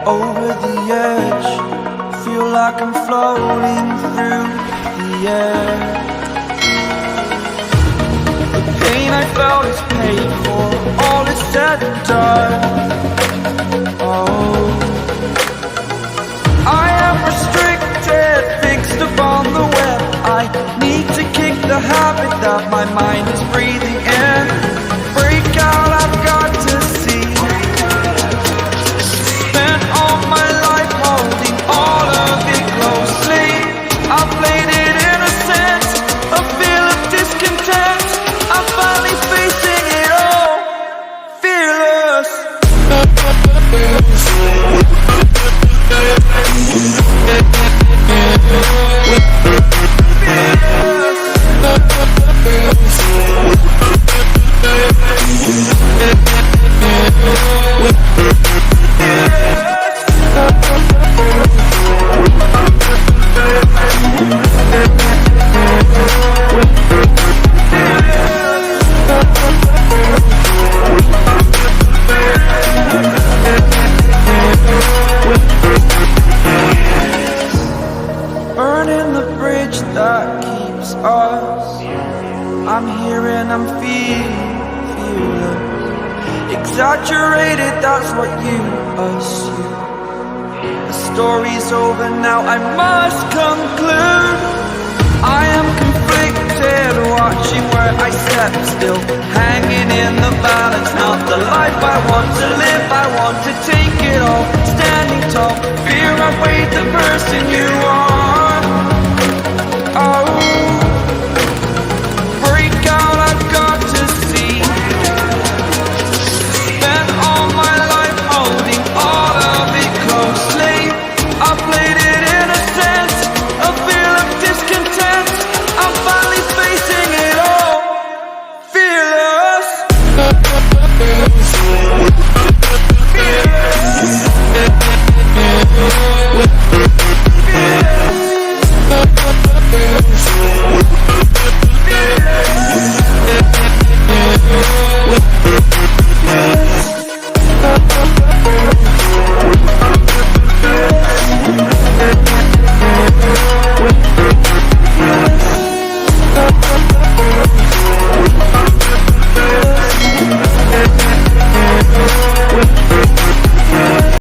over the edge. Feel like I'm floating through the air. The pain I felt is paid for, all is said and done. Oh, I am restricted, fixed upon the web. I need to kick the habit that my mind is breathing in. Break out, I've got to see. Spent all my life holding all of it closely. I played it innocent, a feel of discontent. I'm finally facing it all, fearless. Burning the bridge that keeps us. I'm here and I'm feeling exaggerated, that's what you assume. The story's over now, I must conclude. I am conflicted, watching where I step still, hanging in the balance. Not the life I want to live, I want to take it all. Standing tall, fear I've weighed the person you are.